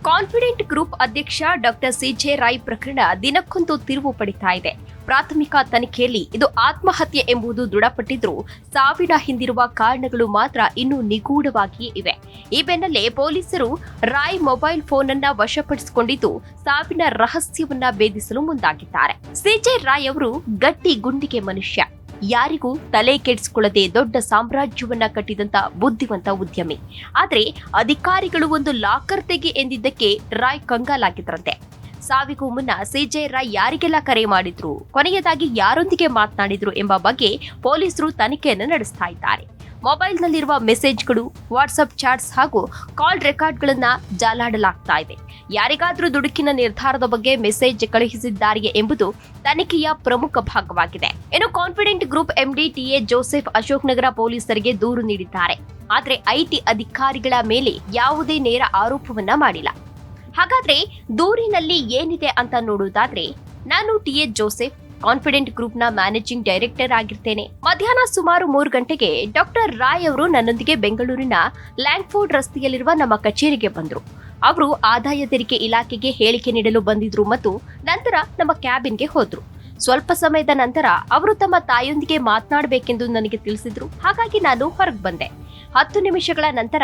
Confident group ಅಧ್ಯಕ್ಷ doctor CJ Roy ಪ್ರಕರಣ ದಿನಕ್ಕೊಂದು ತಿರುವು ಪಡಿತಾ ಇದೆ. ಪ್ರಾಥಮಿಕ ತನಿಖೆಯಲ್ಲಿ ಇದು ಆತ್ಮಹತ್ಯೆ ಎಂಬುದು ದೃಢಪಟ್ಟಿದ್ರೂ ಸಾವಿನ ಹಿಂದಿರುವ ಕಾರಣಗಳು ಮಾತ್ರ ಇನ್ನೂ ನಿಗೂಢವಾಗಿಯೇ ಇವೆ. ಈ ಬೆನ್ನಲ್ಲೇ ಪೊಲೀಸರು ರಾಯ್ ಮೊಬೈಲ್ ಫೋನ್ ಅನ್ನ ವಶಪಡಿಸಿಕೊಂಡಿದ್ದು ಸಾವಿನ ರಹಸ್ಯವನ್ನ ಭೇದಿಸಲು ಮುಂದಾಗಿದ್ದಾರೆ. ಸಿಜೆ ರಾಯ್ ಅವರು ಗಟ್ಟಿ ಗುಂಡಿಗೆ ಮನುಷ್ಯ, ಯಾರಿಗೂ ತಲೆ ಕೆಡಿಸಿಕೊಳ್ಳದೆ ದೊಡ್ಡ ಸಾಮ್ರಾಜ್ಯವನ್ನ ಕಟ್ಟಿದಂತ ಬುದ್ಧಿವಂತ ಉದ್ಯಮಿ. ಆದ್ರೆ ಅಧಿಕಾರಿಗಳು ಒಂದು ಲಾಕರ್ ತೆಗೆ ಎಂದಿದ್ದಕ್ಕೆ ರಾಯ್ ಕಂಗಾಲಾಗಿದ್ರಂತೆ. ಸಾವಿಗೂ ಮುನ್ನ ಸಿಜೆ ರಾಯ್ ಯಾರಿಗೆಲ್ಲ ಕರೆ ಮಾಡಿದ್ರು, ಕೊನೆಯದಾಗಿ ಯಾರೊಂದಿಗೆ ಮಾತನಾಡಿದ್ರು ಎಂಬ ಬಗ್ಗೆ ಪೊಲೀಸರು ತನಿಖೆಯನ್ನು ನಡೆಸ್ತಾ ಇದ್ದಾರೆ. ಮೊಬೈಲ್ನಲ್ಲಿರುವ ಮೆಸೇಜ್ಗಳು, ವಾಟ್ಸ್ಆಪ್ ಚಾಟ್ಸ್ ಹಾಗೂ ಕಾಲ್ ರೆಕಾರ್ಡ್ಗಳನ್ನ ಜಾಲಾಡಲಾಗ್ತಾ ಇದೆ. ಯಾರಿಗಾದ್ರೂ ದುಡುಕಿನ ನಿರ್ಧಾರದ ಬಗ್ಗೆ ಮೆಸೇಜ್ ಕಳುಹಿಸಿದ್ದಾರೆಯೇ ಎಂಬುದು ತನಿಖೆಯ ಪ್ರಮುಖ ಭಾಗವಾಗಿದೆ. ಇನ್ನು confident group MD TA Joseph Ashok Nagar ಪೊಲೀಸರಿಗೆ ದೂರು ನೀಡಿದ್ದಾರೆ. ಆದ್ರೆ ಐಟಿ ಅಧಿಕಾರಿಗಳ ಮೇಲೆ ಯಾವುದೇ ನೇರ ಆರೋಪವನ್ನ ಮಾಡಿಲ್ಲ. ಹಾಗಾದ್ರೆ ದೂರಿನಲ್ಲಿ ಏನಿದೆ ಅಂತ ನೋಡುವುದಾದ್ರೆ, ನಾನು ಟಿಎ ಜೋಸೆಫ್, ಕಾನ್ಫಿಡೆಂಟ್ ಗ್ರೂಪ್ನ ಮ್ಯಾನೇಜಿಂಗ್ ಡೈರೆಕ್ಟರ್ ಆಗಿರ್ತೇನೆ. ಮಧ್ಯಾಹ್ನ ಸುಮಾರು 3 ಗಂಟೆಗೆ ಡಾಕ್ಟರ್ ರಾಯ್ ಅವರು ನನ್ನೊಂದಿಗೆ ಬೆಂಗಳೂರಿನ ಲ್ಯಾಂಗ್ಫೋರ್ಡ್ ರಸ್ತೆಯಲ್ಲಿರುವ ನಮ್ಮ ಕಚೇರಿಗೆ ಬಂದರು. ಅವರು ಆದಾಯ ತೆರಿಗೆ ಇಲಾಖೆಗೆ ಹೇಳಿಕೆ ನೀಡಲು ಬಂದಿದ್ರು ಮತ್ತು ನಂತರ ನಮ್ಮ ಕ್ಯಾಬಿನ್ಗೆ ಹೋದ್ರು. ಸ್ವಲ್ಪ ಸಮಯದ ನಂತರ ಅವರು ತಮ್ಮ ತಾಯಿಯೊಂದಿಗೆ ಮಾತನಾಡಬೇಕೆಂದು ನನಗೆ ತಿಳಿಸಿದ್ರು. ಹಾಗಾಗಿ ನಾನು ಹೊರಗೆ ಬಂದೆ. 10 ನಿಮಿಷಗಳ ನಂತರ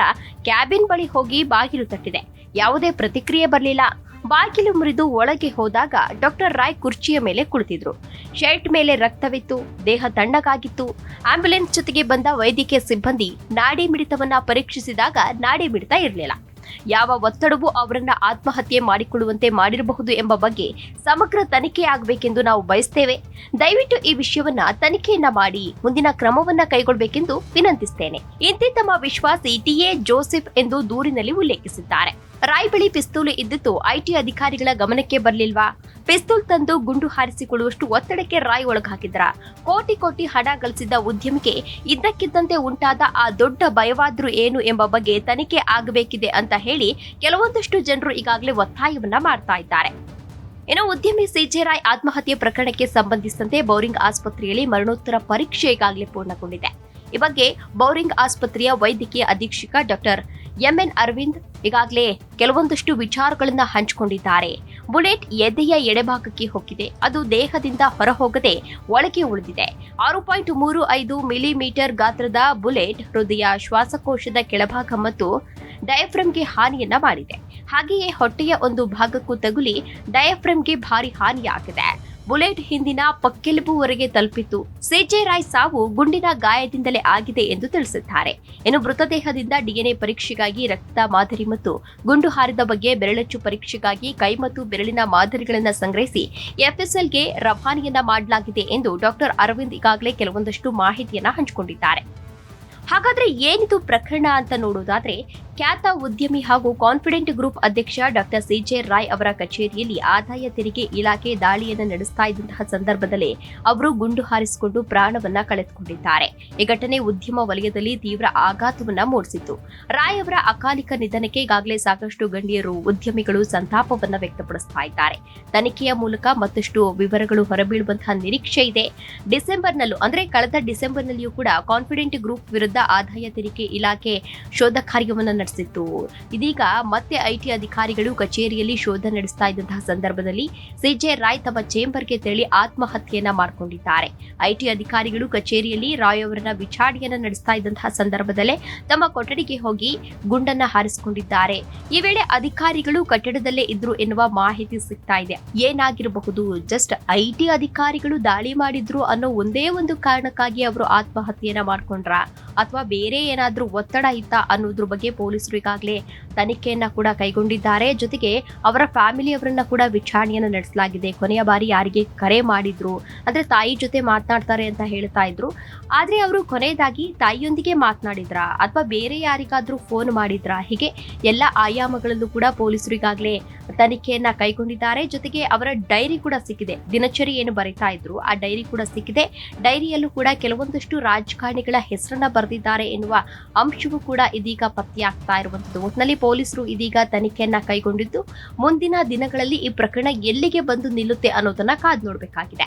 ಕ್ಯಾಬಿನ್ ಬಳಿ ಹೋಗಿ ಬಾಗಿಲು ತಟ್ಟಿದೆ. ಯಾವುದೇ ಪ್ರತಿಕ್ರಿಯೆ ಬರಲಿಲ್ಲ. ಬಾಗಿಲು ಮುರಿದು ಒಳಗೆ ಹೋದಾಗ ಡಾಕ್ಟರ್ ರಾಯ್ ಕುರ್ಚಿಯ ಮೇಲೆ ಕುಳಿತಿದ್ರು. ಶರ್ಟ್ ಮೇಲೆ ರಕ್ತವಿತ್ತು, ದೇಹ ತಣ್ಣಗಾಗಿತ್ತು. ಆಂಬ್ಯುಲೆನ್ಸ್ ಜೊತೆಗೆ ಬಂದ ವೈದ್ಯಕೀಯ ಸಿಬ್ಬಂದಿ ನಾಡಿ ಮಿಡಿತವನ್ನ ಪರೀಕ್ಷಿಸಿದಾಗ ನಾಡಿ ಮಿಡಿತ ಇರಲಿಲ್ಲ. ಯಾವ ಒತ್ತಡವೂ ಅವರನ್ನ ಆತ್ಮಹತ್ಯೆ ಮಾಡಿಕೊಳ್ಳುವಂತೆ ಮಾಡಿರಬಹುದು ಎಂಬ ಬಗ್ಗೆ ಸಮಗ್ರ ತನಿಖೆ ಆಗಬೇಕೆಂದು ನಾವು ಬಯಸ್ತೇವೆ. ದಯವಿಟ್ಟು ಈ ವಿಷಯವನ್ನ ತನಿಖೆಯನ್ನ ಮಾಡಿ ಮುಂದಿನ ಕ್ರಮವನ್ನ ಕೈಗೊಳ್ಳಬೇಕೆಂದು ವಿನಂತಿಸ್ತೇನೆ ಇಂತೆ ತಮ್ಮ ವಿಶ್ವಾಸಿ ಟಿಎ ಜೋಸೆಫ್ ಎಂದು ದೂರಿನಲ್ಲಿ ಉಲ್ಲೇಖಿಸಿದ್ದಾರೆ. ರಾಯ್ ಬಳಿ ಪಿಸ್ತೂಲು ಇದ್ದಿದ್ದು ಐಟಿ ಅಧಿಕಾರಿಗಳ ಗಮನಕ್ಕೆ ಬರಲಿಲ್ವಾ? ಪಿಸ್ತೂಲ್ ತಂದು ಗುಂಡು ಹಾರಿಸಿಕೊಳ್ಳುವಷ್ಟು ಒತ್ತಡಕ್ಕೆ ರಾಯ್ ಒಳಗಾಕಿದ್ರ? ಕೋಟಿ ಹಣ ಗಳಿಸಿದ್ದ ಉದ್ಯಮಿಗೆ ಇದ್ದಕ್ಕಿದ್ದಂತೆ ಉಂಟಾದ ಆ ದೊಡ್ಡ ಭಯವಾದ್ರೂ ಏನು ಎಂಬ ಬಗ್ಗೆ ತನಿಖೆ ಆಗಬೇಕಿದೆ ಅಂತ ಹೇಳಿ ಕೆಲವೊಂದಷ್ಟು ಜನರು ಈಗಾಗಲೇ ಒತ್ತಾಯವನ್ನ ಮಾಡ್ತಾ ಇದ್ದಾರೆ. ಇನ್ನು ಉದ್ಯಮಿ ಸಿಜೆ ರಾಯ್ ಆತ್ಮಹತ್ಯೆ ಪ್ರಕರಣಕ್ಕೆ ಸಂಬಂಧಿಸಿದಂತೆ ಬೌರಿಂಗ್ ಆಸ್ಪತ್ರೆಯಲ್ಲಿ ಮರಣೋತ್ತರ ಪರೀಕ್ಷೆ ಈಗಾಗಲೇ ಪೂರ್ಣಗೊಂಡಿದೆ. ಈ ಬಗ್ಗೆ ಬೌರಿಂಗ್ ಆಸ್ಪತ್ರೆಯ ವೈದ್ಯಕೀಯ ಅಧೀಕ್ಷಕ ಡಾಕ್ಟರ್ ಎಂಎನ್ ಅರವಿಂದ್ ಈಗಾಗಲೇ ಕೆಲವೊಂದಷ್ಟು ವಿಚಾರಗಳನ್ನ ಹಂಚಿಕೊಂಡಿದ್ದಾರೆ. ಬುಲೆಟ್ ಎದೆಯ ಎಡಭಾಗಕ್ಕೆ ಹೋಗಿದೆ. ಅದು ದೇಹದಿಂದ ಹೊರಹೋಗದೆ ಒಳಗೆ ಉಳಿದಿದೆ. 6.35 ಮಿಲಿಮೀಟರ್ ಗಾತ್ರದ ಬುಲೆಟ್ ಹೃದಯ, ಶ್ವಾಸಕೋಶದ ಕೆಳಭಾಗ ಮತ್ತು ಡಯಾಫ್ರಮ್ಗೆ ಹಾನಿಯನ್ನ ಮಾಡಿದೆ. ಹಾಗೆಯೇ ಹೊಟ್ಟೆಯ ಒಂದು ಭಾಗಕ್ಕೂ ತಗುಲಿ ಡಯಾಫ್ರಮ್ಗೆ ಭಾರಿ ಹಾನಿಯಾಗಿದೆ. ಬುಲೆಟ್ ಹಿಂದಿನ ಪಕ್ಕೆಲುಬುವರೆಗೆ ತಲುಪಿತ್ತು. ಸಿಜೆ ರಾಯ್ ಸಾವು ಗುಂಡಿನ ಗಾಯದಿಂದಲೇ ಆಗಿದೆ ಎಂದು ತಿಳಿಸಿದ್ದಾರೆ. ಇನ್ನು ಮೃತದೇಹದಿಂದ ಡಿಎನ್ಎ ಪರೀಕ್ಷೆಗಾಗಿ ರಕ್ತ ಮಾದರಿ ಮತ್ತು ಗುಂಡು ಹಾರಿದ ಬಗ್ಗೆ ಬೆರಳಚ್ಚು ಪರೀಕ್ಷೆಗಾಗಿ ಕೈ ಮತ್ತು ಬೆರಳಿನ ಮಾದರಿಗಳನ್ನು ಸಂಗ್ರಹಿಸಿ ಎಫ್ಎಸ್ಎಲ್ಗೆ ರವಾನೆಯನ್ನ ಮಾಡಲಾಗಿದೆ ಎಂದು ಡಾಕ್ಟರ್ ಅರವಿಂದ್ ಈಗಾಗಲೇ ಕೆಲವೊಂದಷ್ಟು ಮಾಹಿತಿಯನ್ನ ಹಂಚಿಕೊಂಡಿದ್ದಾರೆ. ಹಾಗಾದ್ರೆ ಏನಿದು ಪ್ರಕರಣ ಅಂತ ನೋಡೋದಾದ್ರೆ, ಖ್ಯಾತ ಉದ್ಯಮಿ ಹಾಗೂ ಕಾನ್ಫಿಡೆಂಟ್ ಗ್ರೂಪ್ ಅಧ್ಯಕ್ಷ ಡಾಕ್ಟರ್ ಸಿಜೆ ರಾಯ್ ಅವರ ಕಚೇರಿಯಲ್ಲಿ ಆದಾಯ ತೆರಿಗೆ ಇಲಾಖೆ ದಾಳಿಯನ್ನು ನಡೆಸ್ತಾ ಇದ್ದಂತಹ ಸಂದರ್ಭದಲ್ಲಿ ಅವರು ಗುಂಡು ಹಾರಿಸಿಕೊಂಡು ಪ್ರಾಣವನ್ನ ಕಳೆದುಕೊಂಡಿದ್ದಾರೆ. ಈ ಘಟನೆ ಉದ್ಯಮ ವಲಯದಲ್ಲಿ ತೀವ್ರ ಆಘಾತವನ್ನ ಮೂಡಿಸಿತ್ತು. ರಾಯ್ ಅವರ ಅಕಾಲಿಕ ನಿಧನಕ್ಕೆ ಈಗಾಗಲೇ ಸಾಕಷ್ಟು ಗಣ್ಯರು, ಉದ್ಯಮಿಗಳು ಸಂತಾಪವನ್ನ ವ್ಯಕ್ತಪಡಿಸ್ತಾ ಇದ್ದಾರೆ. ತನಿಖೆಯ ಮೂಲಕ ಮತ್ತಷ್ಟು ವಿವರಗಳು ಹೊರಬೀಳುವಂತಹ ನಿರೀಕ್ಷೆ ಇದೆ. ಡಿಸೆಂಬರ್ನಲ್ಲೂ ಅಂದ್ರೆ ಕಳೆದ ಡಿಸೆಂಬರ್ನಲ್ಲಿಯೂ ಕೂಡ ಕಾನ್ಫಿಡೆಂಟ್ ಗ್ರೂಪ್ ವಿರುದ್ಧ ಆದಾಯ ತೆರಿಗೆ ಇಲಾಖೆ ಶೋಧ ಕಾರ್ಯವನ್ನು ನಡೆಸಿತ್ತು. ಇದೀಗ ಮತ್ತೆ ಐಟಿ ಅಧಿಕಾರಿಗಳು ಕಚೇರಿಯಲ್ಲಿ ಶೋಧ ನಡೆಸ್ತಾ ಇದ್ದಂತಹ ಸಂದರ್ಭದಲ್ಲಿ ಸಿಜೆ ರಾಯ್ ತಮ್ಮ ಚೇಂಬರ್ಗೆ ತೆರಳಿ ಆತ್ಮಹತ್ಯೆಯನ್ನ ಮಾಡಿಕೊಂಡಿದ್ದಾರೆ. ಐಟಿ ಅಧಿಕಾರಿಗಳು ಕಚೇರಿಯಲ್ಲಿ ರಾಯ್ ಅವರನ್ನ ವಿಚಾರಣೆಯನ್ನ ನಡೆಸ್ತಾ ಇದ್ದಂತಹ ಸಂದರ್ಭದಲ್ಲೇ ತಮ್ಮ ಕೊಠಡಿಗೆ ಹೋಗಿ ಗುಂಡನ್ನ ಹಾರಿಸಿಕೊಂಡಿದ್ದಾರೆ. ಈ ವೇಳೆ ಅಧಿಕಾರಿಗಳು ಕಟ್ಟಡದಲ್ಲೇ ಇದ್ರು ಎನ್ನುವ ಮಾಹಿತಿ ಸಿಗ್ತಾ ಇದೆ. ಏನಾಗಿರಬಹುದು? ಜಸ್ಟ್ ಐಟಿ ಅಧಿಕಾರಿಗಳು ದಾಳಿ ಮಾಡಿದ್ರು ಅನ್ನೋ ಒಂದೇ ಒಂದು ಕಾರಣಕ್ಕಾಗಿ ಅವರು ಆತ್ಮಹತ್ಯೆಯನ್ನ ಮಾಡ್ಕೊಂಡ್ರ ಅಥವಾ ಬೇರೆ ಏನಾದ್ರೂ ಒತ್ತಡ ಇತ್ತ ಅನ್ನೋದ್ರ ಬಗ್ಗೆ ಪೊಲೀಸರು ಈಗಾಗಲೇ ತನಿಖೆಯನ್ನ ಕೂಡ ಕೈಗೊಂಡಿದ್ದಾರೆ. ಜೊತೆಗೆ ಅವರ ಫ್ಯಾಮಿಲಿಯವರನ್ನ ಕೂಡ ವಿಚಾರಣೆಯನ್ನ ನಡೆಸಲಾಗಿದೆ. ಕೊನೆಯ ಬಾರಿ ಯಾರಿಗೆ ಕರೆ ಮಾಡಿದ್ರು ಅಂದ್ರೆ ತಾಯಿ ಜೊತೆ ಮಾತನಾಡ್ತಾರೆ ಅಂತ ಹೇಳ್ತಾ ಇದ್ರು. ಆದ್ರೆ ಅವರು ಕೊನೆಯದಾಗಿ ತಾಯಿಯೊಂದಿಗೆ ಮಾತನಾಡಿದ್ರ ಅಥವಾ ಬೇರೆ ಯಾರಿಗಾದ್ರೂ ಫೋನ್ ಮಾಡಿದ್ರ? ಹೀಗೆ ಎಲ್ಲ ಆಯಾಮಗಳಲ್ಲೂ ಕೂಡ ಪೊಲೀಸರು ಈಗಾಗಲೇ ತನಿಖೆಯನ್ನ ಕೈಗೊಂಡಿದ್ದಾರೆ. ಜೊತೆಗೆ ಅವರ ಡೈರಿ ಕೂಡ ಸಿಕ್ಕಿದೆ. ದಿನಚರಿ ಏನು ಬರೀತಾ ಇದ್ರು ಆ ಡೈರಿ ಕೂಡ ಸಿಕ್ಕಿದೆ. ಡೈರಿಯಲ್ಲೂ ಕೂಡ ಕೆಲವೊಂದಷ್ಟು ರಾಜಕಾರಣಿಗಳ ಹೆಸರನ್ನ ಬರೆದಿದ್ದಾರೆ ಎನ್ನುವ ಅಂಶವೂ ಕೂಡ ಇದೀಗ ಪತ್ತೆಯಾಗ್ತಾ ಇರುವಂತದ್ದು. ಒಟ್ಟಿನಲ್ಲಿ ಪೊಲೀಸರು ಇದೀಗ ತನಿಖೆಯನ್ನ ಕೈಗೊಂಡಿದ್ದು ಮುಂದಿನ ದಿನಗಳಲ್ಲಿ ಈ ಪ್ರಕರಣ ಎಲ್ಲಿಗೆ ಬಂದು ನಿಲ್ಲುತ್ತೆ ಅನ್ನೋದನ್ನ ಕಾದು ನೋಡಬೇಕಾಗಿದೆ.